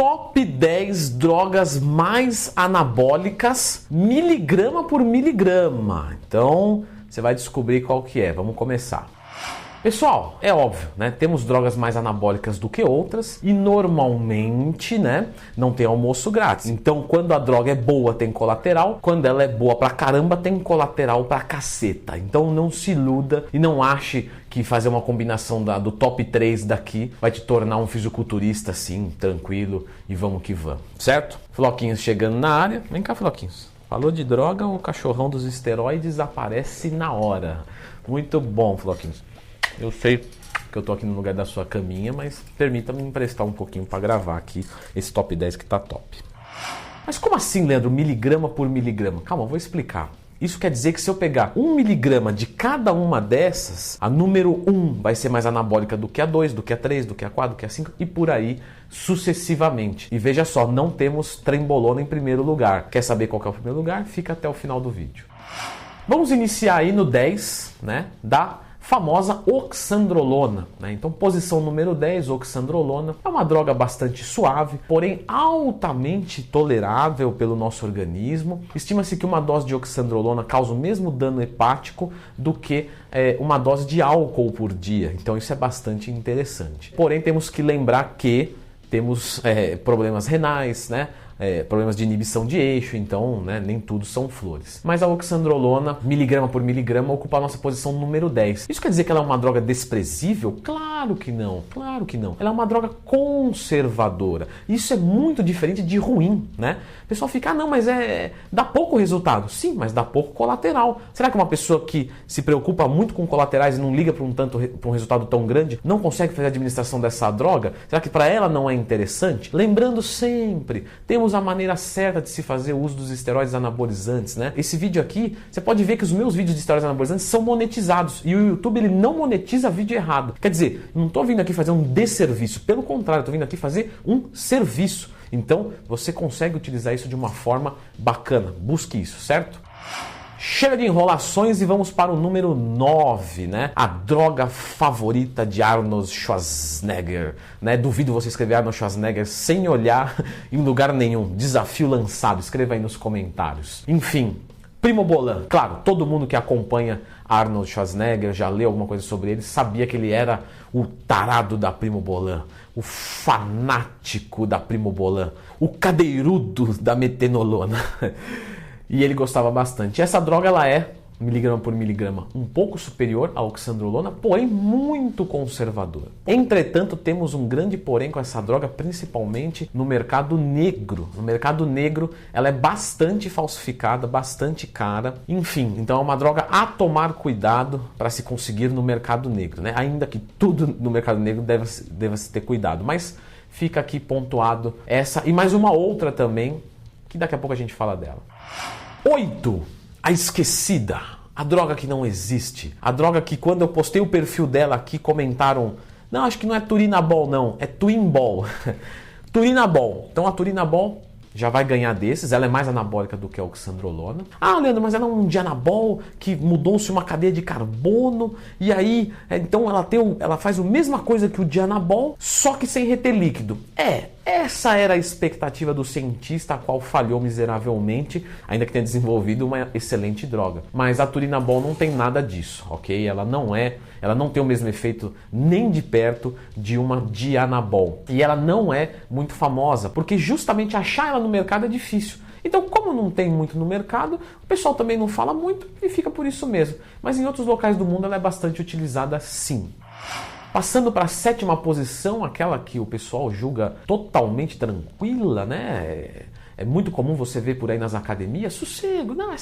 Top 10 drogas mais anabólicas, miligrama por miligrama. Então, você vai descobrir qual que é. Vamos começar. Pessoal, é óbvio, né? Temos drogas mais anabólicas do que outras e normalmente, né, não tem almoço grátis. Então, quando a droga é boa, tem colateral. Quando ela é boa pra caramba, tem colateral pra caceta. Então, não se iluda e não ache que fazer uma combinação do top 3 daqui vai te tornar um fisiculturista assim, tranquilo e vamos que vamos, certo? Floquinhos chegando na área. Vem cá, Floquinhos. Falou de droga, o cachorrão dos esteroides aparece na hora. Muito bom, Floquinhos. Eu sei que eu tô aqui no lugar da sua caminha, mas permita-me emprestar um pouquinho para gravar aqui esse top 10 que tá top. Mas como assim, Leandro? Miligrama por miligrama? Calma, eu vou explicar. Isso quer dizer que se eu pegar 1 miligrama de cada uma dessas, a número 1 vai ser mais anabólica do que a 2, do que a 3, do que a 4, do que a 5 e por aí sucessivamente. E veja só, não temos trembolona em primeiro lugar. Quer saber qual que é o primeiro lugar? Fica até o final do vídeo. Vamos iniciar aí no 10, né, da famosa oxandrolona, né? Então, posição número 10, oxandrolona, é uma droga bastante suave, porém altamente tolerável pelo nosso organismo. Estima-se que uma dose de oxandrolona causa o mesmo dano hepático do que uma dose de álcool por dia. Então, isso é bastante interessante. Porém, temos que lembrar que temos problemas renais, né? Problemas de inibição de eixo, então, né, nem tudo são flores. Mas a oxandrolona, miligrama por miligrama, ocupa a nossa posição número 10. Isso quer dizer que ela é uma droga desprezível? Claro que não, claro que não. Ela é uma droga conservadora. Isso é muito diferente de ruim, né? O pessoal fica, não, mas dá pouco resultado. Sim, mas dá pouco colateral. Será que uma pessoa que se preocupa muito com colaterais e não liga para um resultado tão grande, não consegue fazer a administração dessa droga? Será que para ela não é interessante? Lembrando sempre, temos a maneira certa de se fazer o uso dos esteroides anabolizantes, né? Esse vídeo aqui, você pode ver que os meus vídeos de esteroides anabolizantes são monetizados e o YouTube ele não monetiza vídeo errado. Quer dizer, não estou vindo aqui fazer um desserviço, pelo contrário, estou vindo aqui fazer um serviço. Então, você consegue utilizar isso de uma forma bacana. Busque isso, certo? Chega de enrolações e vamos para o número 9, né? A droga favorita de Arnold Schwarzenegger, né? Duvido você escrever Arnold Schwarzenegger sem olhar em lugar nenhum. Desafio lançado, escreva aí nos comentários. Enfim, Primobolan. Claro, todo mundo que acompanha Arnold Schwarzenegger, já leu alguma coisa sobre ele, sabia que ele era o tarado da Primobolan, o fanático da Primobolan, o cadeirudo da metenolona. E ele gostava bastante. Essa droga ela é, miligrama por miligrama, um pouco superior à oxandrolona, porém muito conservadora. Entretanto, temos um grande porém com essa droga, principalmente no mercado negro. No mercado negro, ela é bastante falsificada, bastante cara. Enfim, então é uma droga a tomar cuidado para se conseguir no mercado negro, né? Ainda que tudo no mercado negro deva-se ter cuidado. Mas fica aqui pontuado essa e mais uma outra também, que daqui a pouco a gente fala dela. 8. A esquecida. A droga que não existe. A droga que quando eu postei o perfil dela aqui comentaram, não, acho que não é Turinabol não, é Twinbol. Turinabol. Então a Turinabol já vai ganhar desses, ela é mais anabólica do que a oxandrolona. Ah, Leandro, mas ela é um dianabol que mudou-se uma cadeia de carbono e aí, então ela faz a mesma coisa que o dianabol, só que sem reter líquido. Essa era a expectativa do cientista, a qual falhou miseravelmente, ainda que tenha desenvolvido uma excelente droga. Mas a Turinabol não tem nada disso, ok? Ela não tem o mesmo efeito nem de perto de uma dianabol. E ela não é muito famosa, porque justamente achar ela no mercado é difícil. Então, como não tem muito no mercado, o pessoal também não fala muito e fica por isso mesmo. Mas em outros locais do mundo ela é bastante utilizada sim. Passando para a 7ª posição, aquela que o pessoal julga totalmente tranquila, né? É muito comum você ver por aí nas academias, sossego, não,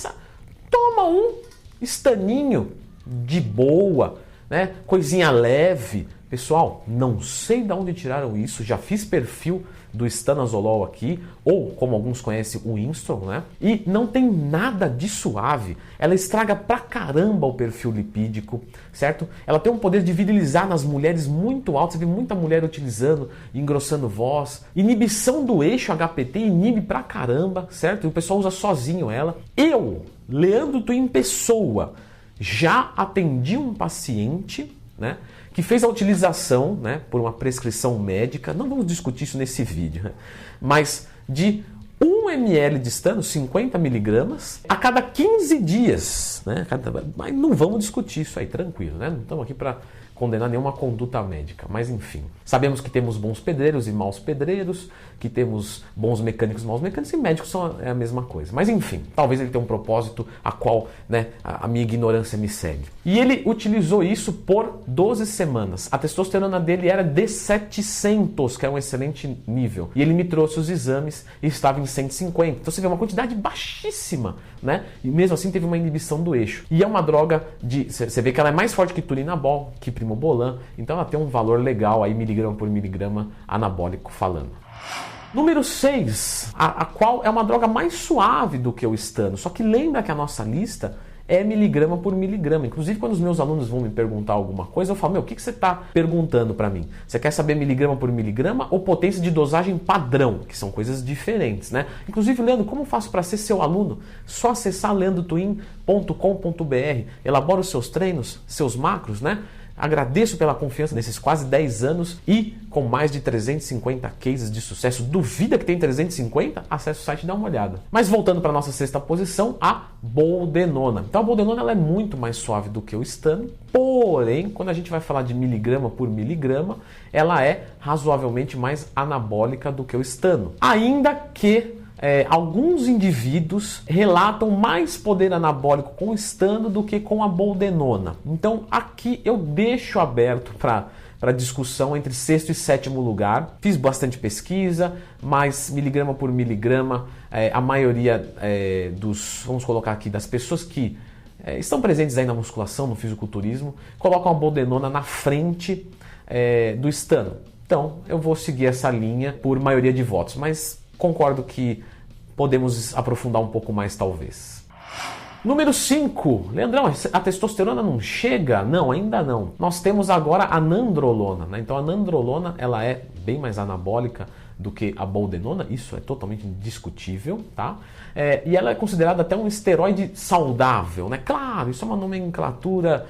toma um estaninho de boa, né? Coisinha leve. Pessoal, não sei de onde tiraram isso, já fiz perfil do estanozolol aqui, ou como alguns conhecem, o Instron, né? E não tem nada de suave. Ela estraga pra caramba o perfil lipídico, certo? Ela tem um poder de virilizar nas mulheres muito alto, você vê muita mulher utilizando, engrossando voz. Inibição do eixo HPT inibe pra caramba, certo? E o pessoal usa sozinho ela. Eu, Leandro Twin Pessoa, já atendi um paciente, né, que fez a utilização, né, por uma prescrição médica, não vamos discutir isso nesse vídeo, né, mas de 1 ml de estano, 50 miligramas, a cada 15 dias. Né? Mas não vamos discutir isso aí, tranquilo. Né? Não estamos aqui para condenar nenhuma conduta médica, mas enfim. Sabemos que temos bons pedreiros e maus pedreiros, que temos bons mecânicos e maus mecânicos, e médicos são a mesma coisa. Mas enfim, talvez ele tenha um propósito a qual, né, a minha ignorância me segue. E ele utilizou isso por 12 semanas. A testosterona dele era de 700, que é um excelente nível. E ele me trouxe os exames e estava em 150. Então você vê uma quantidade baixíssima, né? E mesmo assim teve uma inibição do eixo. E é uma droga de... Você vê que ela é mais forte que turinabol, que primobolan. Então ela tem um valor legal aí, miligrama por miligrama, anabólico falando. Número 6, a qual é uma droga mais suave do que o estano. Só que lembra que a nossa lista é miligrama por miligrama. Inclusive, quando os meus alunos vão me perguntar alguma coisa, eu falo, o que você está perguntando para mim? Você quer saber miligrama por miligrama ou potência de dosagem padrão? Que são coisas diferentes, né? Inclusive, Leandro, como eu faço para ser seu aluno? Só acessar leandrotwin.com.br. Elabora os seus treinos, seus macros, né? Agradeço pela confiança nesses quase 10 anos e com mais de 350 cases de sucesso. Duvida que tem 350? Acesse o site e dá uma olhada. Mas voltando para a nossa sexta posição, a boldenona. Então a boldenona ela é muito mais suave do que o estano, porém, quando a gente vai falar de miligrama por miligrama, ela é razoavelmente mais anabólica do que o estano. Ainda que alguns indivíduos relatam mais poder anabólico com o estano do que com a boldenona. Então aqui eu deixo aberto para discussão entre sexto e sétimo lugar. Fiz bastante pesquisa, mas miligrama por miligrama, a maioria vamos colocar aqui, das pessoas que estão presentes aí na musculação, no fisiculturismo, colocam a boldenona na frente do estano. Então eu vou seguir essa linha por maioria de votos, mas concordo que podemos aprofundar um pouco mais, talvez. Número 5. Leandrão, a testosterona não chega? Não, ainda não. Nós temos agora a nandrolona, né? Então a nandrolona ela é bem mais anabólica do que a boldenona, isso é totalmente indiscutível, tá? E ela é considerada até um esteroide saudável, né? Claro, isso é uma nomenclatura,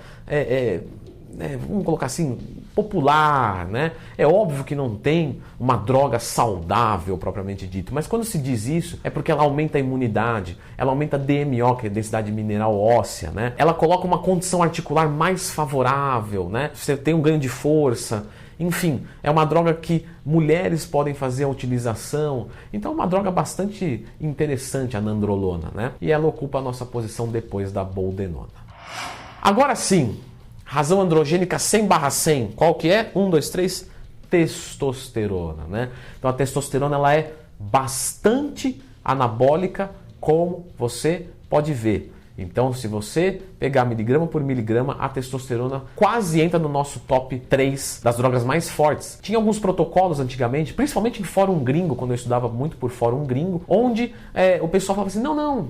vamos colocar assim, popular, né? É óbvio que não tem uma droga saudável propriamente dito, mas quando se diz isso é porque ela aumenta a imunidade, ela aumenta a DMO, que é a densidade mineral óssea, né? Ela coloca uma condição articular mais favorável, né? Você tem um ganho de força, enfim, é uma droga que mulheres podem fazer a utilização, então é uma droga bastante interessante a nandrolona, né? E ela ocupa a nossa posição depois da boldenona. Agora sim, razão androgênica 100/100, qual que é? 1, 2, 3, testosterona, né? Então a testosterona ela é bastante anabólica, como você pode ver. Então se você pegar miligrama por miligrama, a testosterona quase entra no nosso top 3 das drogas mais fortes. Tinha alguns protocolos antigamente, principalmente em fórum gringo, quando eu estudava muito por fórum gringo, onde o pessoal falava assim, não,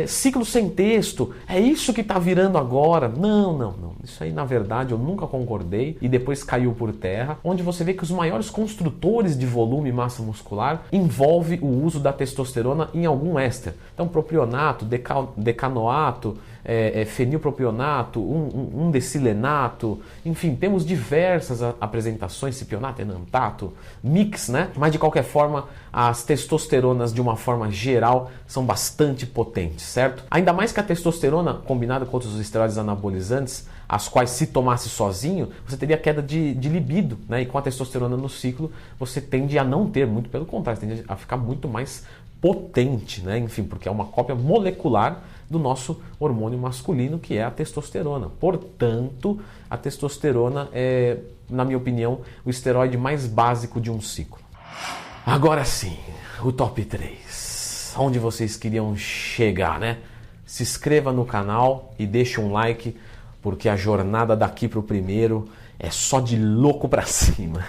ciclo sem texto, é isso que está virando agora. Não. Isso aí, na verdade, eu nunca concordei e depois caiu por terra, onde você vê que os maiores construtores de volume e massa muscular envolve o uso da testosterona em algum éster. Então, propionato, decanoato, fenilpropionato, um decilenato, enfim, temos diversas apresentações, cipionato, enantato, mix, né? Mas de qualquer forma, as testosteronas de uma forma geral são bastante potentes, certo? Ainda mais que a testosterona combinada com outros esteroides anabolizantes, as quais se tomasse sozinho, você teria queda de libido, né? E com a testosterona no ciclo, você tende a não ter, muito pelo contrário, você tende a ficar muito mais potente, né? Enfim, porque é uma cópia molecular do nosso hormônio masculino, que é a testosterona. Portanto, a testosterona é, na minha opinião, o esteroide mais básico de um ciclo. Agora sim, o top 3. Onde vocês queriam chegar, né? Se inscreva no canal e deixe um like, porque a jornada daqui para o primeiro é só de louco para cima.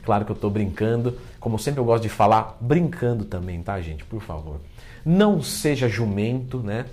Claro que eu estou brincando, como sempre eu gosto de falar, brincando também, tá, gente? Por favor. Não seja jumento, né?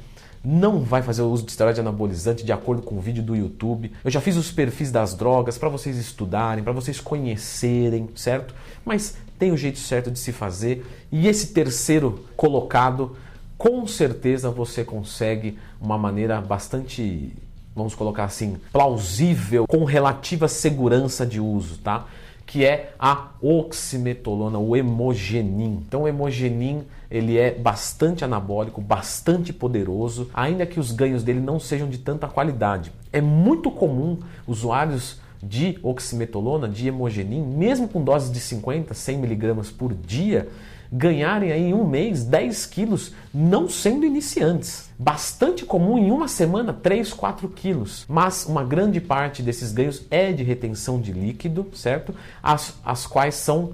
Não vai fazer o uso de esteroide anabolizante de acordo com o vídeo do YouTube. Eu já fiz os perfis das drogas para vocês estudarem, para vocês conhecerem, certo? Mas tem o jeito certo de se fazer. E esse terceiro colocado, com certeza você consegue uma maneira bastante vamos colocar assim, plausível, com relativa segurança de uso, tá? Que é a oximetolona, o hemogenin. Então o hemogenin, ele é bastante anabólico, bastante poderoso, ainda que os ganhos dele não sejam de tanta qualidade. É muito comum usuários de oximetolona, de hemogenin, mesmo com doses de 50, 100 miligramas por dia, ganharem aí em um mês 10 quilos, não sendo iniciantes. Bastante comum em uma semana 3, 4 quilos. Mas uma grande parte desses ganhos é de retenção de líquido, certo? As quais são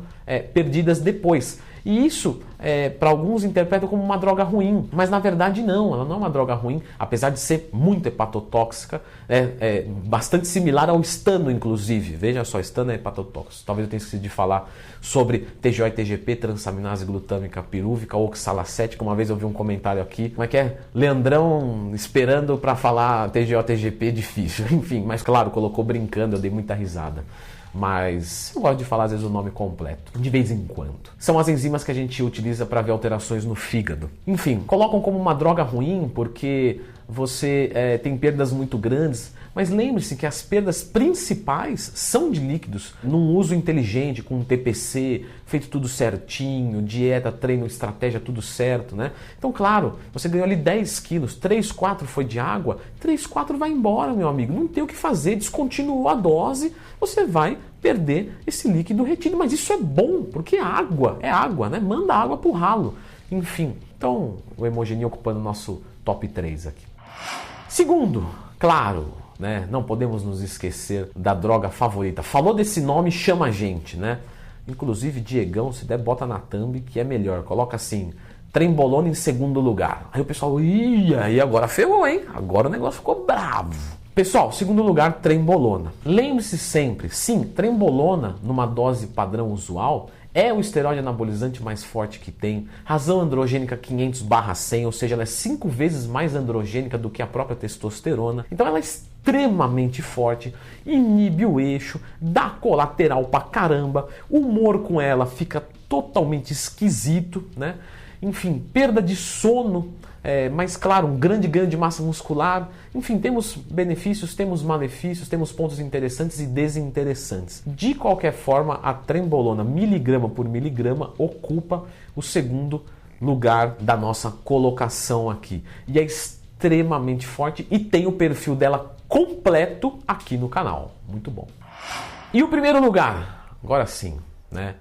perdidas depois. E isso, para alguns, interpretam como uma droga ruim, mas na verdade não, ela não é uma droga ruim, apesar de ser muito hepatotóxica, bastante similar ao estano, inclusive. Veja só, estano é hepatotóxico. Talvez eu tenha esquecido de falar sobre TGO e TGP, transaminase glutâmica pirúvica, oxalacética. Uma vez eu vi um comentário aqui, como é que é? Leandrão esperando para falar TGO, TGP, difícil. Enfim, mas claro, colocou brincando, eu dei muita risada. Mas eu gosto de falar às vezes o nome completo, de vez em quando. São as enzimas que a gente utiliza para ver alterações no fígado. Enfim, colocam como uma droga ruim porque você tem perdas muito grandes, mas lembre-se que as perdas principais são de líquidos, num uso inteligente, com um TPC, feito tudo certinho, dieta, treino, estratégia, tudo certo, né? Então, claro, você ganhou ali 10 quilos, 3, 4 foi de água, 3, 4 vai embora, meu amigo, não tem o que fazer, descontinuou a dose, você vai perder esse líquido retido, mas isso é bom, porque é água, né? Manda água pro ralo. Enfim, então o hemogenin ocupando o nosso top 3 aqui. Segundo, claro, né? Não podemos nos esquecer da droga favorita. Falou desse nome, chama a gente, né? Inclusive, Diegão, se der, bota na thumb que é melhor. Coloca assim, trembolona em segundo lugar. Aí o pessoal, aí agora ferrou, hein? Agora o negócio ficou bravo. Pessoal, segundo lugar, trembolona. Lembre-se sempre, sim, trembolona numa dose padrão usual é o esteroide anabolizante mais forte que tem. Razão androgênica 500/100, ou seja, ela é 5 vezes mais androgênica do que a própria testosterona. Então ela é extremamente forte, inibe o eixo, dá colateral pra caramba, o humor com ela fica totalmente esquisito, né? Enfim, perda de sono, mas claro, um grande ganho de massa muscular. Enfim, temos benefícios, temos malefícios, temos pontos interessantes e desinteressantes. De qualquer forma, a trembolona, miligrama por miligrama, ocupa o segundo lugar da nossa colocação aqui. E é extremamente forte e tem o perfil dela completo aqui no canal. Muito bom. E o primeiro lugar, agora sim, né?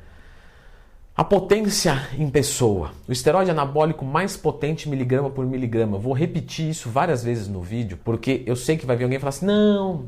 A potência em pessoa. O esteroide anabólico mais potente miligrama por miligrama. Vou repetir isso várias vezes no vídeo, porque eu sei que vai vir alguém e falar assim, não,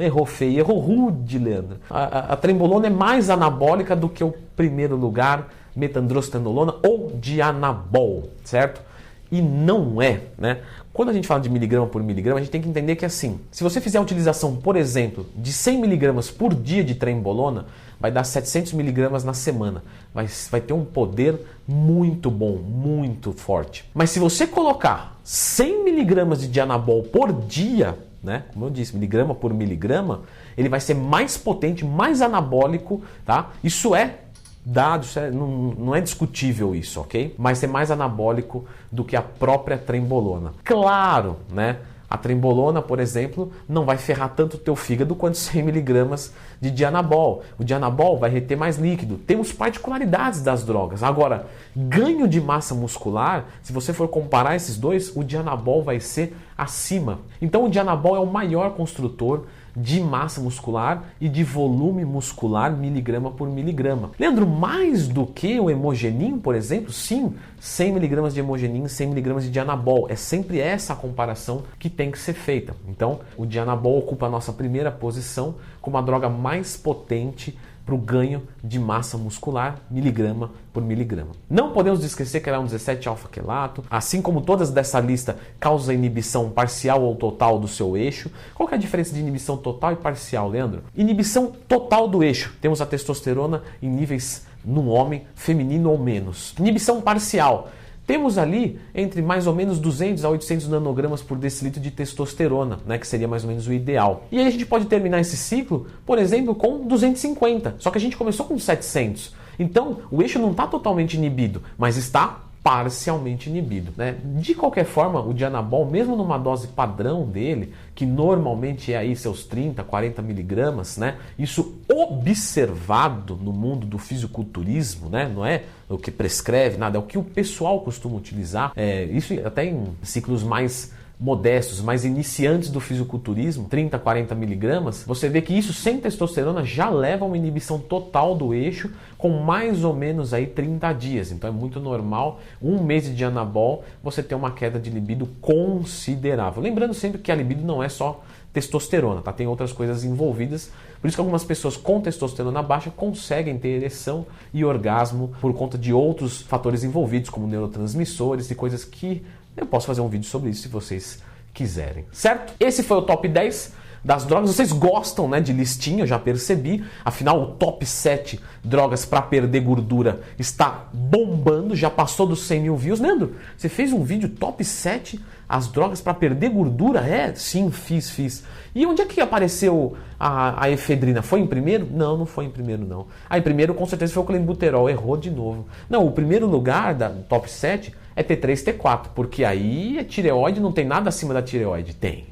errou feio, errou rude, Leandro. A trembolona é mais anabólica do que o primeiro lugar, metandrostenolona ou Dianabol, certo? E não é, né? Quando a gente fala de miligrama por miligrama, a gente tem que entender que assim, se você fizer a utilização, por exemplo, de 100 miligramas por dia de trembolona, vai dar 700 miligramas na semana. Vai ter um poder muito bom, muito forte. Mas se você colocar 100 miligramas de Dianabol por dia, né? Como eu disse, miligrama por miligrama, ele vai ser mais potente, mais anabólico, tá? Isso é dado, não é discutível isso, ok? Mas é mais anabólico do que a própria trembolona. Claro, né? A trembolona, por exemplo, não vai ferrar tanto o teu fígado quanto 100 miligramas de Dianabol. O Dianabol vai reter mais líquido. Temos particularidades das drogas. Agora, ganho de massa muscular, se você for comparar esses dois, o Dianabol vai ser acima. Então o Dianabol é o maior construtor de massa muscular e de volume muscular miligrama por miligrama. Leandro, mais do que o hemogenin, por exemplo? Sim, 100 miligramas de hemogenin, 100 miligramas de Dianabol. É sempre essa a comparação que tem que ser feita. Então, o Dianabol ocupa a nossa primeira posição como a droga mais potente para o ganho de massa muscular, miligrama por miligrama. Não podemos esquecer que ela é um 17-alfa-quelato, assim como todas dessa lista causa inibição parcial ou total do seu eixo. Qual que é a diferença de inibição total e parcial, Leandro? Inibição total do eixo. Temos a testosterona em níveis no homem, feminino ou menos. Inibição parcial. Temos ali entre mais ou menos 200 a 800 nanogramas por decilitro de testosterona, né, que seria mais ou menos o ideal. E aí a gente pode terminar esse ciclo, por exemplo, com 250, só que a gente começou com 700. Então, o eixo não está totalmente inibido, mas está parcialmente inibido, né? De qualquer forma, o Dianabol, mesmo numa dose padrão dele, que normalmente é aí seus 30, 40 miligramas, né? Isso observado no mundo do fisiculturismo, né? Não é o que prescreve nada, é o que o pessoal costuma utilizar. Isso até em ciclos mais modestos, mais iniciantes do fisiculturismo, 30, 40 miligramas, você vê que isso sem testosterona já leva a uma inibição total do eixo com mais ou menos aí 30 dias. Então é muito normal, um mês de Dianabol, você ter uma queda de libido considerável. Lembrando sempre que a libido não é só testosterona, tá? Tem outras coisas envolvidas. Por isso que algumas pessoas com testosterona baixa conseguem ter ereção e orgasmo por conta de outros fatores envolvidos, como neurotransmissores e coisas que eu posso fazer um vídeo sobre isso se vocês quiserem, certo? Esse foi o top 10 das drogas. Vocês gostam, né, de listinha, eu já percebi. Afinal, o top 7 drogas para perder gordura está bombando, já passou dos 100 mil views. Leandro, você fez um vídeo top 7 as drogas para perder gordura? Sim, fiz. E onde é que apareceu a efedrina? Foi em primeiro? Não foi em primeiro não. Em primeiro com certeza foi o clenbuterol, errou de novo. Não, o primeiro lugar da top 7 é T3, T4, porque aí a tireoide não tem nada acima da tireoide. Tem.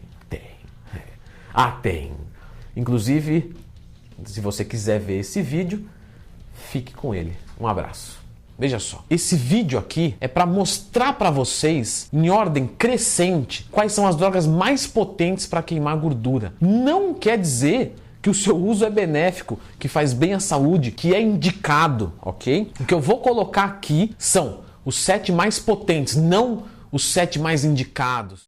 Tem. Inclusive, se você quiser ver esse vídeo, fique com ele. Um abraço. Veja só, esse vídeo aqui é para mostrar para vocês, em ordem crescente, quais são as drogas mais potentes para queimar gordura. Não quer dizer que o seu uso é benéfico, que faz bem à saúde, que é indicado, ok? O que eu vou colocar aqui são os 7 mais potentes, não os 7 mais indicados.